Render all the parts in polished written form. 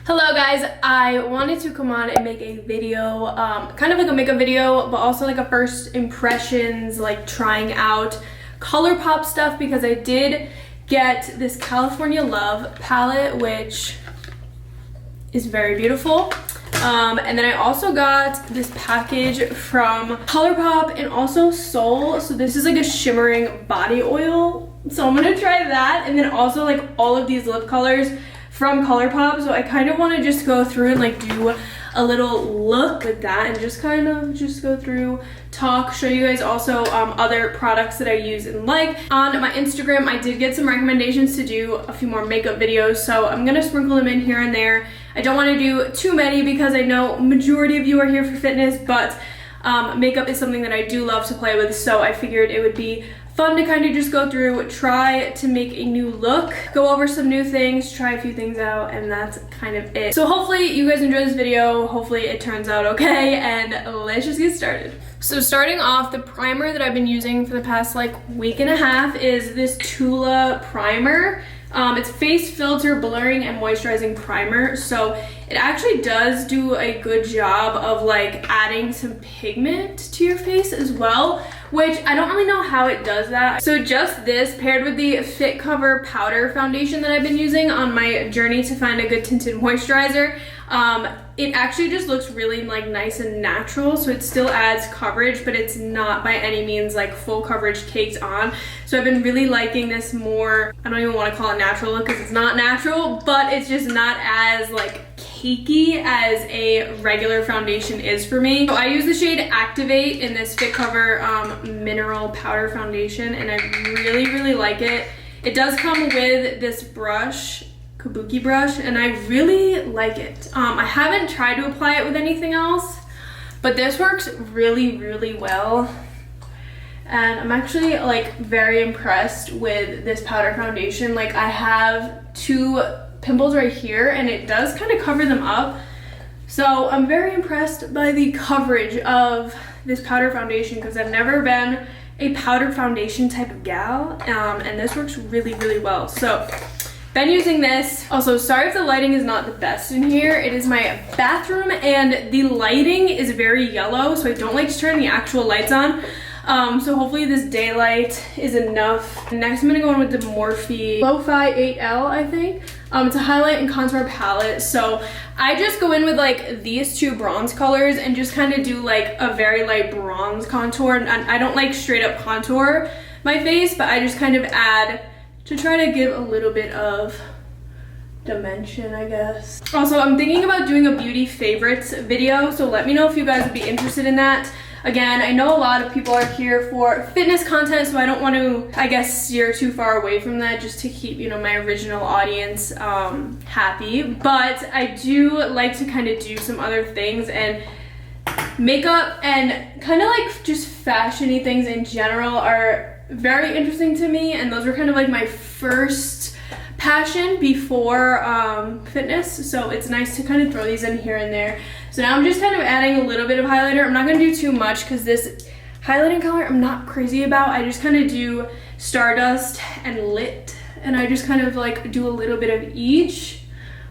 Hello guys, I wanted to come on and make a video, kind of like a makeup video, but also like a first impressions, like trying out Colourpop stuff, because I did get this California Love palette, which is very beautiful. And then I also got this package from Colourpop and also Soul. So this is like a shimmering body oil. So I'm gonna try that, and then also like all of these lip colors from Colourpop. So I kind of want to just go through and like do a little look with that and just kind of just go through, talk, show you guys also other products that I use and like. On my Instagram, I did get some recommendations to do a few more makeup videos, so I'm gonna sprinkle them in here and there. I don't want to do too many because I know majority of you are here for fitness, but makeup is something that I do love to play with, so I figured it would be fun to kind of just go through, try to make a new look, go over some new things, try a few things out, and that's kind of it. So hopefully you guys enjoy this video, hopefully it turns out okay, and let's just get started. So starting off, the primer that I've been using for the past like week and a half is this Tula primer. It's face filter blurring and moisturizing primer, so it actually does do a good job of like adding some pigment to your face as well, which I don't really know how it does that. So just this paired with the Fit Cover powder foundation that I've been using on my journey to find a good tinted moisturizer, it actually just looks really like nice and natural. So it still adds coverage, but it's not by any means like full coverage caked on. So I've been really liking this more, I don't even want to call it natural look because it's not natural, but it's just not as like cakey as a regular foundation is for me. So I use the shade Activate in this Fit Cover mineral powder foundation, and I really like it. It does come with this brush, Kabuki brush, and I really like it. I haven't tried to apply it with anything else, but this works really well. And I'm actually like very impressed with this powder foundation. Like I have two pimples right here and it does kind of cover them up. So I'm very impressed by the coverage of this powder foundation because I've never been a powder foundation type of gal, and this works really well. So been using this. Also, sorry if the lighting is not the best in here. It is my bathroom and the lighting is very yellow, so I don't like to turn the actual lights on. So hopefully this daylight is enough. Next I'm gonna go in with the Morphe Lo-Fi 8L, I think. It's a highlight and contour palette. So I just go in with like these two bronze colors and just kind of do like a very light bronze contour. And I don't like straight up contour my face, but I just kind of add to try to give a little bit of dimension, I guess. Also, I'm thinking about doing a beauty favorites video, so let me know if you guys would be interested in that. Again, I know a lot of people are here for fitness content, so I don't want to, I guess, steer too far away from that just to keep, you know, my original audience happy. But I do like to kind of do some other things, and makeup and kind of like just fashiony things in general are very interesting to me, and those were kind of like my first passion before fitness, so it's nice to kind of throw these in here and there. So now I'm just kind of adding a little bit of highlighter. I'm not going to do too much because this highlighting color I'm not crazy about. I just kind of do Stardust and Lit, and I just kind of like do a little bit of each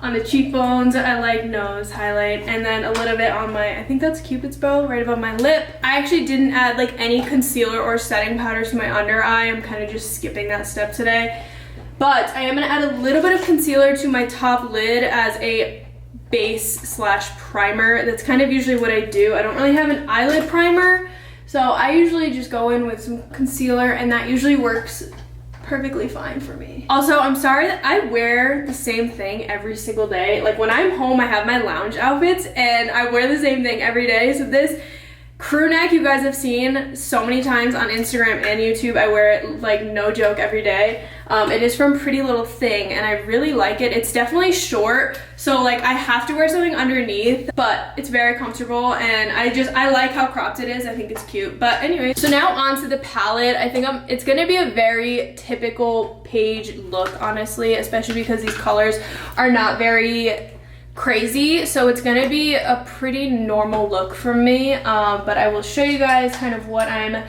on the cheekbones. I like nose highlight, and then a little bit on my, I think that's Cupid's bow, right above my lip. I actually didn't add like any concealer or setting powder to my under eye. I'm kind of just skipping that step today. But I am gonna add a little bit of concealer to my top lid as a base slash primer. That's kind of usually what I do. I don't really have an eyelid primer, so I usually just go in with some concealer, and that usually works perfectly fine for me. Also, I'm sorry that I wear the same thing every single day. Like when I'm home, I have my lounge outfits and I wear the same thing every day. So this crew neck you guys have seen so many times on Instagram and YouTube. I wear it like no joke every day. It is from Pretty Little Thing and I really like it. It's definitely short, so like I have to wear something underneath, but it's very comfortable, and I like how cropped it is. I think it's cute. But anyway, so now onto the palette. I think it's gonna be a very typical Paige look, honestly, especially because these colors are not very crazy, so it's gonna be a pretty normal look for me, but I will show you guys kind of what I'm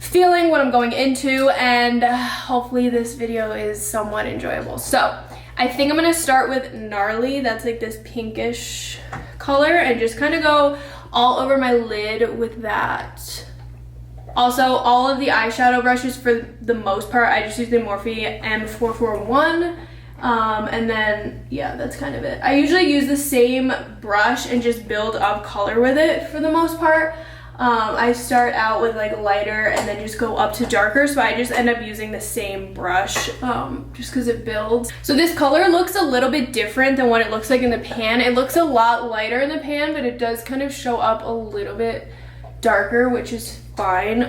feeling, what I'm going into, and hopefully this video is somewhat enjoyable. So I think I'm gonna start with Gnarly. That's like this pinkish color, and just kind of go all over my lid with that. Also, all of the eyeshadow brushes, for the most part, I just use the Morphe M441. And then, yeah, that's kind of it. I usually use the same brush and just build up color with it for the most part. I start out with like lighter and then just go up to darker, so I just end up using the same brush just because it builds. So this color looks a little bit different than what it looks like in the pan. It looks a lot lighter in the pan, but it does kind of show up a little bit darker, which is fine,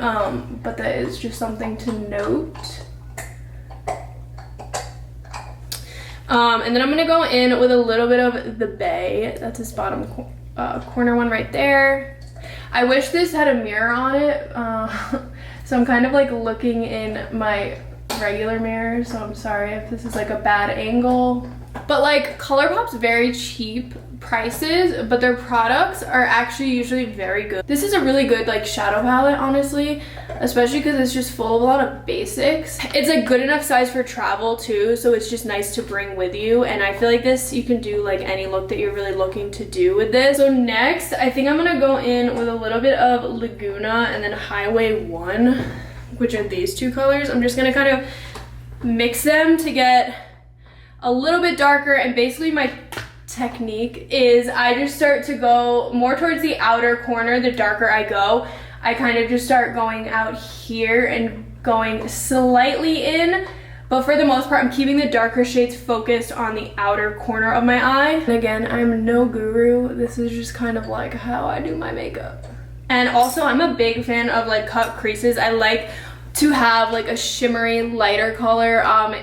but that is just something to note. And then I'm gonna go in with a little bit of the Bay. That's this bottom corner one right there. I wish this had a mirror on it, so I'm kind of like looking in my regular mirror, so I'm sorry if this is like a bad angle. But like Colourpop's very cheap prices, but their products are actually usually very good. This is a really good like shadow palette, honestly, especially because it's just full of a lot of basics. It's a good enough size for travel too, so it's just nice to bring with you, and I feel like this, you can do like any look that you're really looking to do with this. So next, I think I'm gonna go in with a little bit of Laguna and then Highway 1, which are these two colors. I'm just gonna kind of mix them to get a little bit darker, and basically my technique is I just start to go more towards the outer corner. The darker I go, I kind of just start going out here and going slightly in, but for the most part I'm keeping the darker shades focused on the outer corner of my eye. And again, I'm no guru, this is just kind of like how I do my makeup. And also I'm a big fan of like cut creases. I like to have like a shimmery lighter color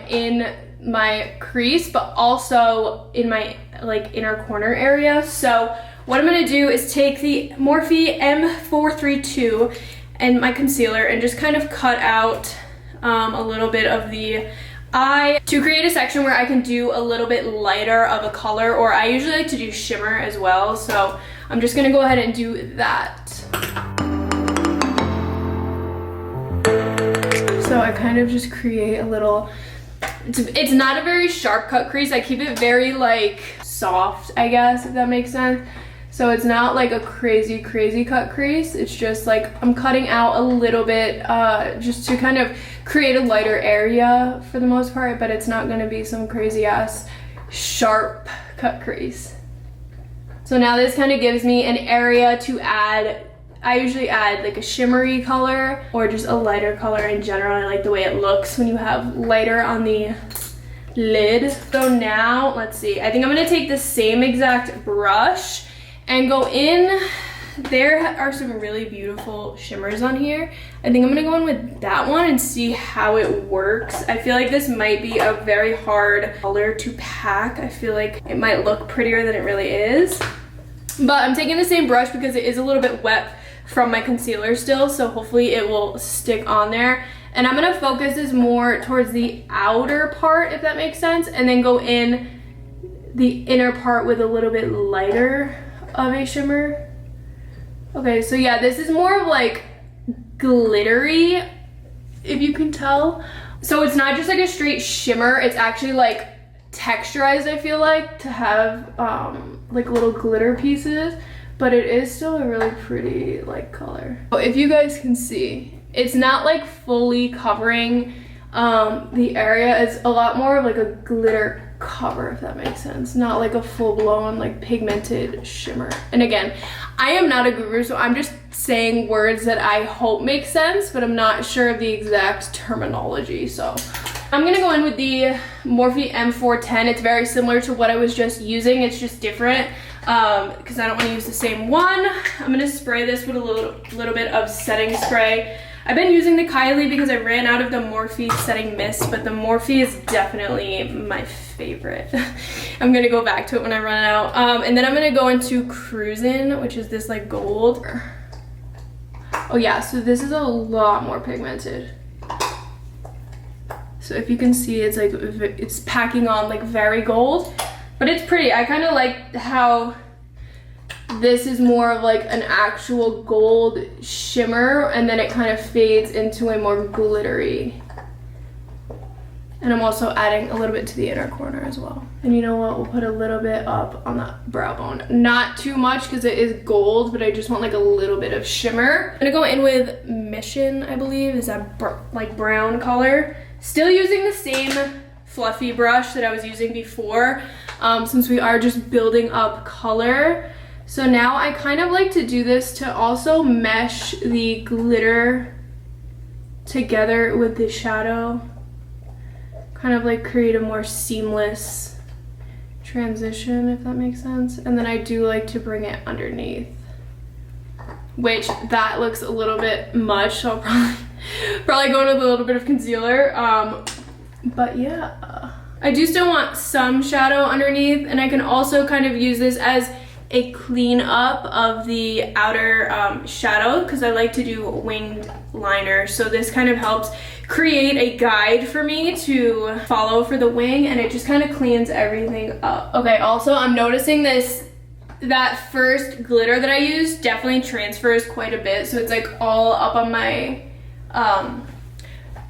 in my crease, but also in my like inner corner area. So what I'm gonna do is take the Morphe M432 and my concealer and just kind of cut out a little bit of the eye to create a section where I can do a little bit lighter of a color, or I usually like to do shimmer as well. So I'm just gonna go ahead and do that. So I kind of just create a little, it's not a very sharp cut crease. I keep it very like soft, I guess, if that makes sense. So it's not like a crazy cut crease. It's just like I'm cutting out a little bit just to kind of create a lighter area for the most part, but it's not gonna be some crazy ass sharp cut crease. So now this kind of gives me an area to add. I usually add like a shimmery color or just a lighter color in general. I like the way it looks when you have lighter on the lid. So now, let's see. I think I'm gonna take the same exact brush and go in. There are some really beautiful shimmers on here. I think I'm gonna go in with that one and see how it works. I feel like this might be a very hard color to pack. I feel like it might look prettier than it really is. But I'm taking the same brush because it is a little bit wet from my concealer still, so hopefully it will stick on there. And I'm gonna focus this more towards the outer part, if that makes sense, and then go in the inner part with a little bit lighter of a shimmer. Okay, so yeah, this is more of like glittery, if you can tell. So it's not just like a straight shimmer, it's actually like texturized, I feel like, to have like little glitter pieces, but it is still a really pretty like color. If you guys can see, it's not like fully covering the area. It's a lot more of like a glitter cover, if that makes sense, not like a full-blown like pigmented shimmer. And again, I am not a guru, so I'm just saying words that I hope make sense, but I'm not sure of the exact terminology. So I'm gonna go in with the Morphe M410. It's very similar to what I was just using, it's just different because I don't want to use the same one. I'm gonna spray this with a little bit of setting spray. I've been using the Kylie because I ran out of the Morphe setting mist, but the Morphe is definitely my favorite. I'm gonna go back to it when I run out. And then I'm gonna go into Cruisin', which is this like gold. Oh yeah, so this is a lot more pigmented. So if you can see, it's like, it's packing on like very gold, but it's pretty. I kind of like how this is more of like an actual gold shimmer, and then it kind of fades into a more glittery And I'm also adding a little bit to the inner corner as well. And you know what, we'll put a little bit up on that brow bone. Not too much because it is gold, but I just want like a little bit of shimmer. I'm gonna go in with Mission, I believe, is that like brown color. Still using the same fluffy brush that I was using before, since we are just building up color. So now I kind of like to do this to also mesh the glitter together with the shadow. Kind of like create a more seamless transition, if that makes sense. And then I do like to bring it underneath, which that looks a little bit much, so I'll probably go in with a little bit of concealer. But yeah, I do still want some shadow underneath, and I can also kind of use this as a clean up of the outer shadow, because I like to do winged liner. So this kind of helps create a guide for me to follow for the wing, and it just kind of cleans everything up. Okay, also I'm noticing that first glitter that I used definitely transfers quite a bit, so it's like all up on my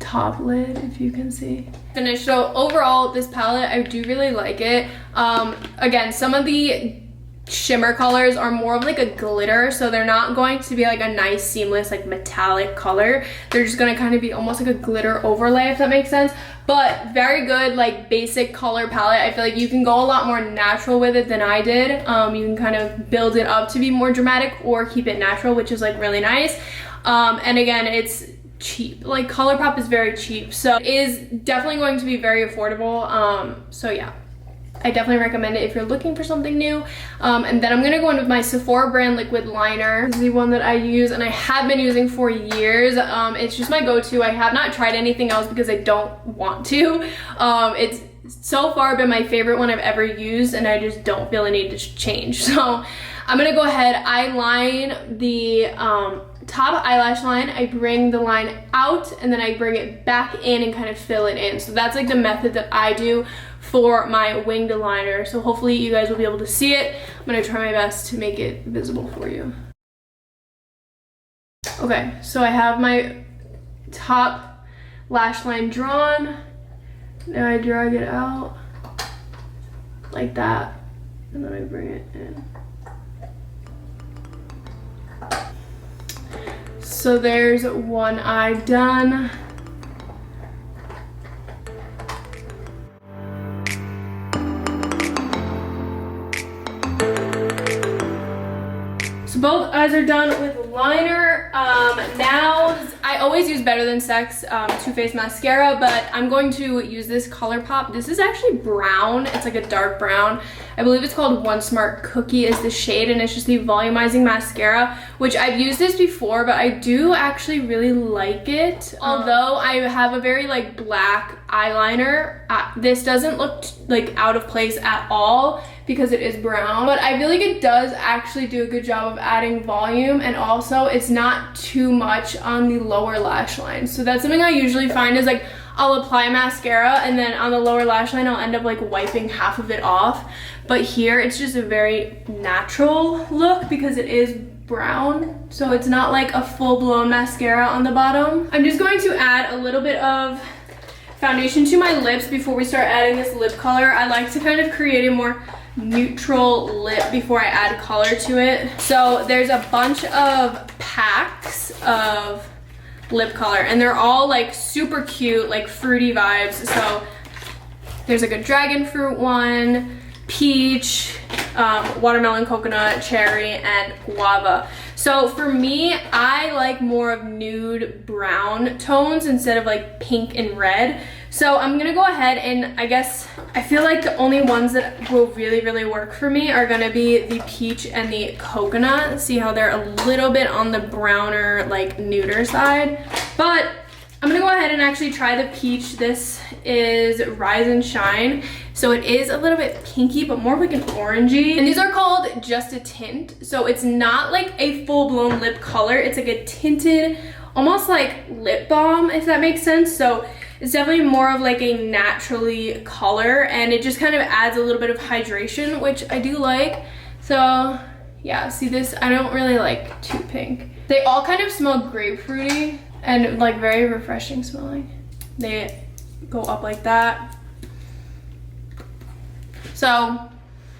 top lid, if you can see. Finished. So overall, this palette, I do really like it. Again, some of the shimmer colors are more of like a glitter, so they're not going to be like a nice seamless like metallic color. They're just gonna kind of be almost like a glitter overlay, if that makes sense. But very good like basic color palette. I feel like you can go a lot more natural with it than I did. You can kind of build it up to be more dramatic or keep it natural, which is like really nice. And again, it's cheap. Like Colourpop is very cheap, so it is definitely going to be very affordable. So yeah, I definitely recommend it if you're looking for something new. And then I'm gonna go in with my Sephora brand liquid liner. This is the one that I use and I have been using for years. It's just my go-to. I have not tried anything else because I don't want to. It's so far been my favorite one I've ever used, and I just don't feel a need to change. So I'm gonna go ahead, I line the top eyelash line, I bring the line out, and then I bring it back in and kind of fill it in. So that's like the method that I do for my winged liner. So hopefully you guys will be able to see it. I'm gonna try my best to make it visible for you. Okay, so I have my top lash line drawn. Now I drag it out like that, and then I bring it in. So there's one eye done. So both eyes are done with liner. Now, I always use Better Than Sex Too Faced mascara, but I'm going to use this Colourpop. This is actually brown. It's like a dark brown. I believe it's called One Smart Cookie is the shade, and it's just the volumizing mascara, which I've used this before, but I do actually really like it. Although I have a very like black eyeliner, this doesn't look like out of place at all because it is brown, but I feel like it does actually do a good job of adding volume, and also it's not too much on the lower lash line. So that's something I usually find is like I'll apply mascara and then on the lower lash line I'll end up like wiping half of it off, but here it's just a very natural look because it is brown, so it's not like a full-blown mascara on the bottom. I'm just going to add a little bit of foundation to my lips before we start adding this lip color. I like to kind of create a more neutral lip before I add color to it. So there's a bunch of packs of lip color, and they're all like super cute, like fruity vibes. So there's like a dragon fruit one, peach, watermelon, coconut, cherry, and guava. So for me, I like more of nude brown tones instead of like pink and red. So I'm gonna go ahead and I feel like the only ones that will really work for me are gonna be the peach and the coconut. See how they're a little bit on the browner, like nuder side. But I'm gonna go ahead and actually try the peach. This is Rise and Shine. So it is a little bit pinky, but more like an orangey. And these are called Just a Tint. So it's not like a full-blown lip color. It's like a tinted, almost like lip balm, if that makes sense. So it's definitely more of like a naturally color, and it just kind of adds a little bit of hydration, which I do like. So yeah, see this, I don't really like too pink. They all kind of smell grapefruity and like very refreshing smelling. They go up like that. So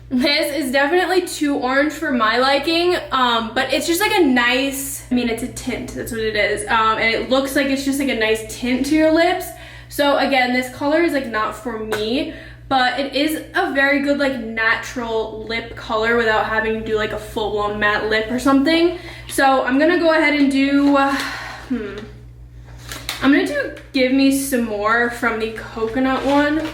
this is definitely too orange for my liking, but it's just like a nice, I mean, it's a tint, that's what it is. And it looks like it's just like a nice tint to your lips. So again, this color is like not for me, but it is a very good like natural lip color without having to do like a full-blown matte lip or something. So I'm gonna go ahead and do, I'm gonna do Give Me Some More from the coconut one,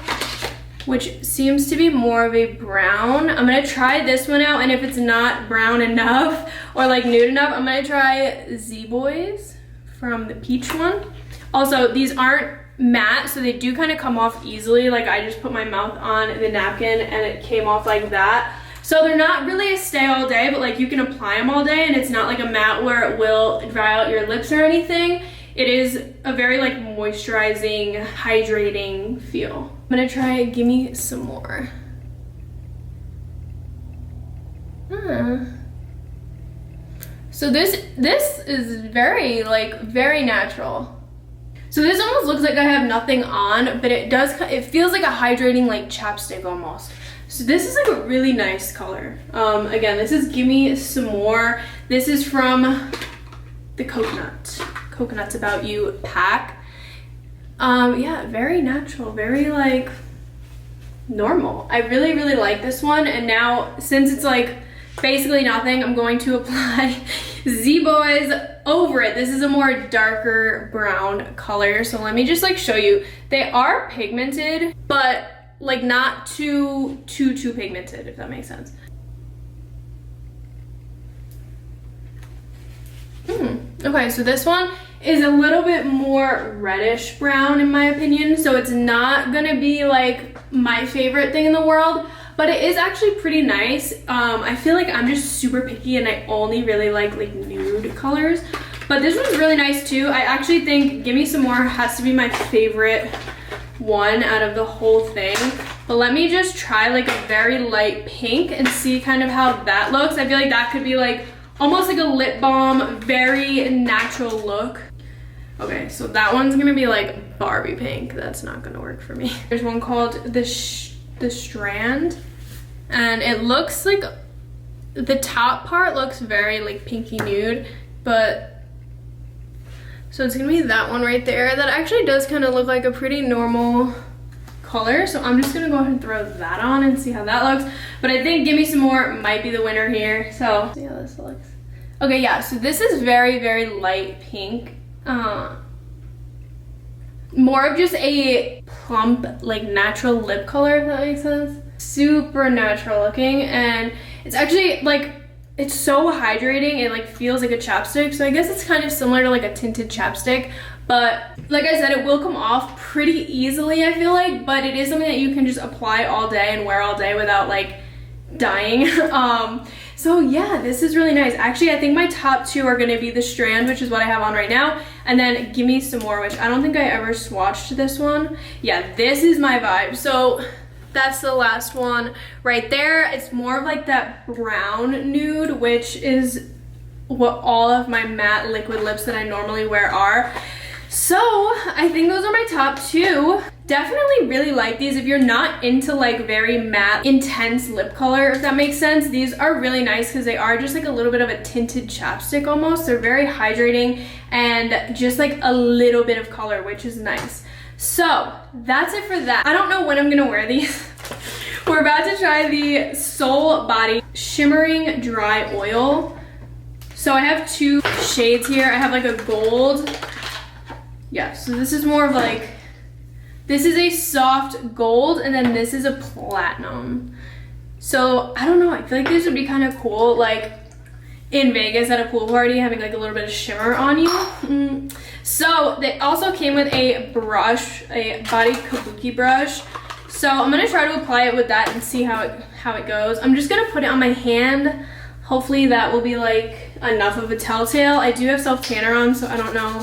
which seems to be more of a brown. I'm gonna try this one out, and if it's not brown enough or like nude enough, I'm gonna try Z-Boys from the peach one. Also, these aren't matte, so they do kind of come off easily. Like I just put my mouth on the napkin and it came off like that. So they're not really a stay all day, but like you can apply them all day, and it's not like a matte where it will dry out your lips or anything. It is a very like moisturizing, hydrating feel. I'm gonna try Give Me Some More. So this is very natural. So this almost looks like I have nothing on, but it feels like a hydrating like chapstick almost. So this is like a really nice color. Again, this is Give Me Some More. This is from the Coconut's About You pack. Yeah, very natural, very like normal. I really like this one, and now since it's like basically nothing, I'm going to apply Z-Boys over it. This is a more darker brown color, so let me just like show you. They are pigmented, but like not too pigmented, if that makes sense. Okay, so this one is a little bit more reddish brown in my opinion, so it's not gonna be like my favorite thing in the world, but it is actually pretty nice. I feel like I'm just super picky and I only really like nude colors, but this one's really nice too. I actually think Give Me Some More has to be my favorite one out of the whole thing. But let me just try like a very light pink and see kind of how that looks. I feel like that could be like almost like a lip balm, very natural look. Okay, so that one's gonna be like Barbie pink. That's not gonna work for me. There's one called the Strand, and it looks like the top part looks very like pinky nude, but so it's gonna be that one right there. That actually does kind of look like a pretty normal color, so I'm just gonna go ahead and throw that on and see how that looks. But I think Give Me Some More might be the winner here, so see how this looks. Okay, yeah, so this is very light pink. More of just a plump, like natural lip color, if that makes sense. Super natural looking, and it's actually like, it's so hydrating. It like feels like a chapstick, so I guess it's kind of similar to like a tinted chapstick, but like I said, it will come off pretty easily, I feel like, but it is something that you can just apply all day and wear all day without like dying. So yeah, this is really nice. Actually, I think my top two are gonna be the Strand, which is what I have on right now, and then Give Me Some More, which I don't think I ever swatched this one. Yeah, this is my vibe. So that's the last one right there. It's more of like that brown nude, which is what all of my matte liquid lips that I normally wear are. So I think those are my top two. Definitely really like these. If you're not into like very matte, intense lip color, if that makes sense, these are really nice because they are just like a little bit of a tinted chapstick almost. They're very hydrating and just like a little bit of color, which is nice. So that's it for that. I don't know when I'm gonna wear these. We're about to try the Soul Body Shimmering Dry Oil. So I have two shades here. I have like a gold. Yeah, so this is more of like, this is a soft gold, and then this is a platinum. So I don't know, I feel like this would be kind of cool, like in Vegas at a pool party, having like a little bit of shimmer on you. So they also came with a brush, a body kabuki brush. So I'm gonna try to apply it with that and see how it goes. I'm just gonna put it on my hand. Hopefully that will be like enough of a telltale. I do have self-tanner on, so I don't know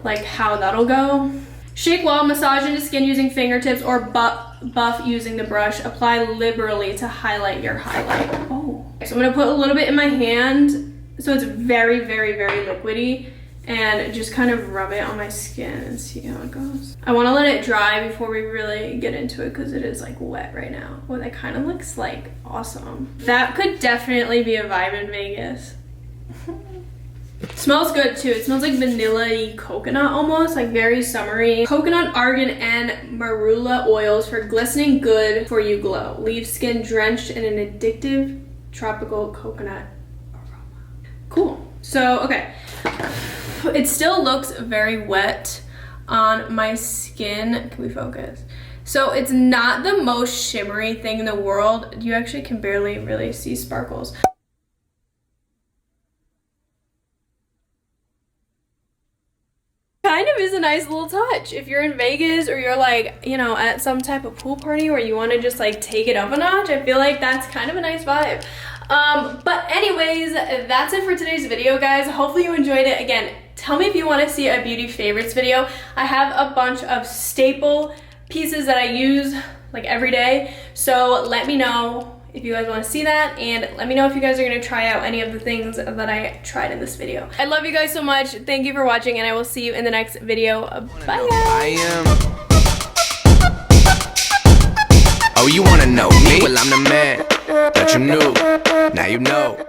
like how that'll go. Shake well, massage into skin using fingertips or buff using the brush. Apply liberally to highlight your highlight. Oh. So I'm gonna put a little bit in my hand. So it's very liquidy. and just kind of rub it on my skin and see how it goes. I want to let it dry before we really get into it because it is like wet right now. Oh, that kind of looks like awesome. That could definitely be a vibe in Vegas. Smells good too. It smells like vanilla-y coconut almost, like very summery. Coconut, argan, and marula oils for glistening good for you glow. Leave skin drenched in an addictive tropical coconut aroma. Cool. So, okay. It still looks very wet on my skin. Can we focus? So it's not the most shimmery thing in the world. You actually can barely really see sparkles. Kind of is a nice little touch if you're in Vegas or you're like, you know, at some type of pool party where you want to just like take it up a notch. I feel like that's kind of a nice vibe. But anyways, that's it for today's video, guys. Hopefully you enjoyed it. Again, tell me if you want to see a beauty favorites video. I have a bunch of staple pieces that I use like every day, so let me know if you guys want to see that, and let me know if you guys are going to try out any of the things that I tried in this video. I love you guys so much. Thank you for watching, and I will see you in the next video. Bye, guys. Oh, you wanna know me? Well, I'm the man that you knew. Now you know.